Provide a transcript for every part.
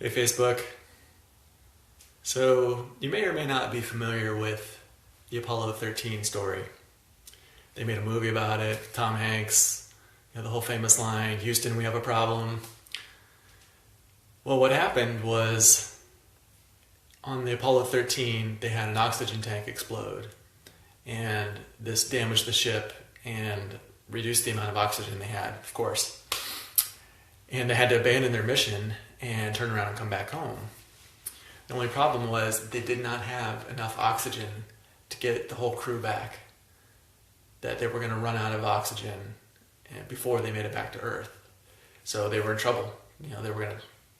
Hey Facebook. So you may or may not be familiar with the Apollo 13 story. They made a movie about it, Tom Hanks, the whole famous line, "Houston, we have a problem." Well, what happened was on the Apollo 13, they had an oxygen tank explode, and this damaged the ship and reduced the amount of oxygen they had, of course. And they had to abandon their mission and turn around and come back home. The only problem was they did not have enough oxygen to get the whole crew back. That they were going to run out of oxygen before they made it back to Earth. So they were in trouble.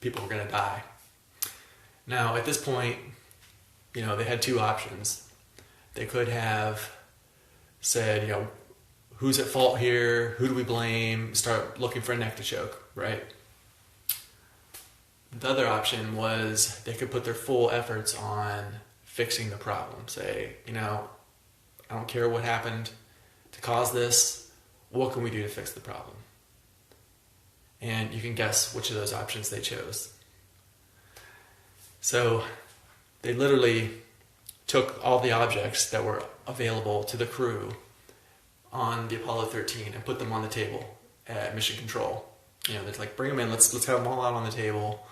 People were going to die. Now, at this point, they had two options. They could have said, who's at fault here? Who do we blame? Start looking for a neck to choke, right? The other option was they could put their full efforts on fixing the problem. Say, I don't care what happened to cause this. What can we do to fix the problem? And you can guess which of those options they chose. So they literally took all the objects that were available to the crew on the Apollo 13 and put them on the table at Mission Control. They're like, bring them in, let's have them all out on the table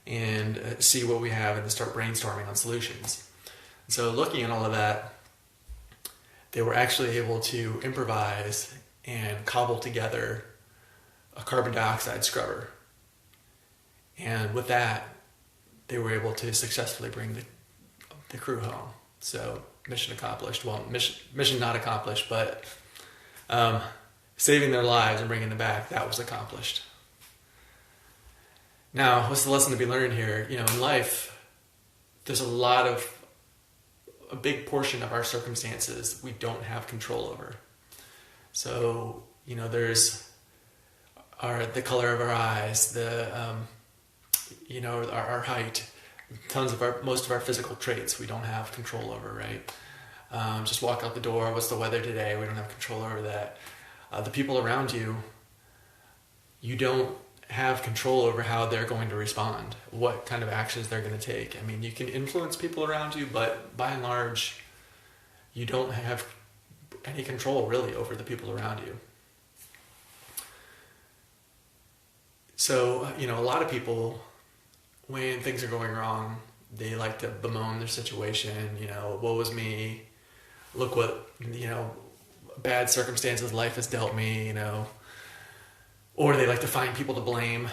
and see what we have and then start brainstorming on solutions. So looking at all of that, they were actually able to improvise and cobble together a carbon dioxide scrubber. And with that, they were able to successfully bring the crew home. So mission accomplished. Well, mission not accomplished, but saving their lives and bringing them back, that was accomplished. Now, what's the lesson to be learned here? In life, there's a big portion of our circumstances we don't have control over. So, there's the color of our eyes, our height, most of our physical traits we don't have control over, right? Just walk out the door, what's the weather today? We don't have control over that. The people around you, you don't have control over how they're going to respond, what kind of actions they're going to take. You can influence people around you, but by and large, you don't have any control really over the people around you. So, a lot of people, when things are going wrong, they like to bemoan their situation, woe is me, look what, bad circumstances life has dealt me, or they like to find people to blame,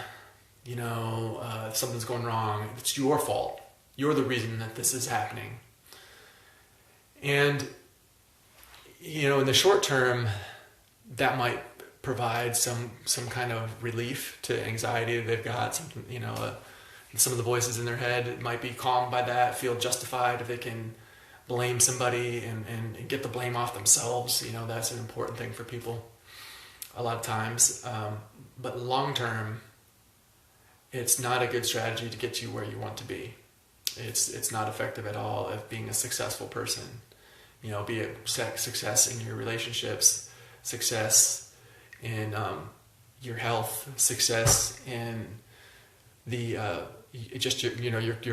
if something's going wrong, it's your fault. You're the reason that this is happening. And, in the short term, that might provide some kind of relief to anxiety that they've got. Some of the voices in their head might be calmed by that, feel justified if they can blame somebody and get the blame off themselves. That's an important thing for people a lot of times. But long term, it's not a good strategy to get you where you want to be. It's not effective at all of being a successful person. Be it success in your relationships, success in your health, success in your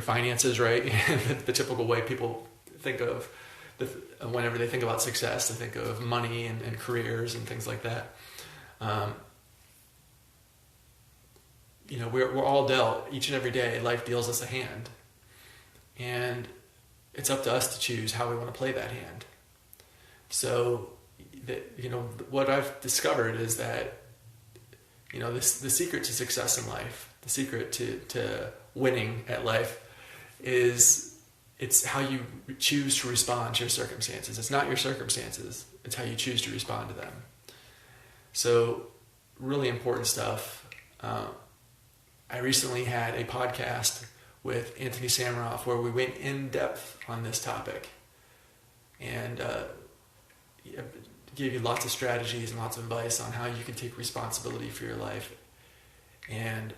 finances, right? The typical way people think of whenever they think about success, they think of money and careers and things like that. We're all dealt each and every day. Life deals us a hand, and it's up to us to choose how we want to play that hand. So, what I've discovered is that, the secret to success in life, the secret to winning at life it's how you choose to respond to your circumstances. It's not your circumstances. It's how you choose to respond to them. So, really important stuff. I recently had a podcast with Anthony Samaroff where we went in depth on this topic and gave you lots of strategies and lots of advice on how you can take responsibility for your life and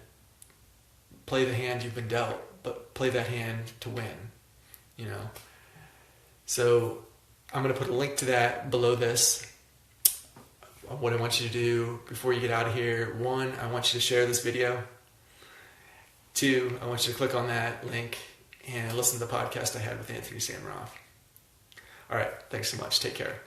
play the hand you've been dealt, but play that hand to win, So I'm going to put a link to that below this. What I want you to do before you get out of here, one, I want you to share this video. 2, I want you to click on that link and listen to the podcast I had with Anthony Samroff. All right. Thanks so much. Take care.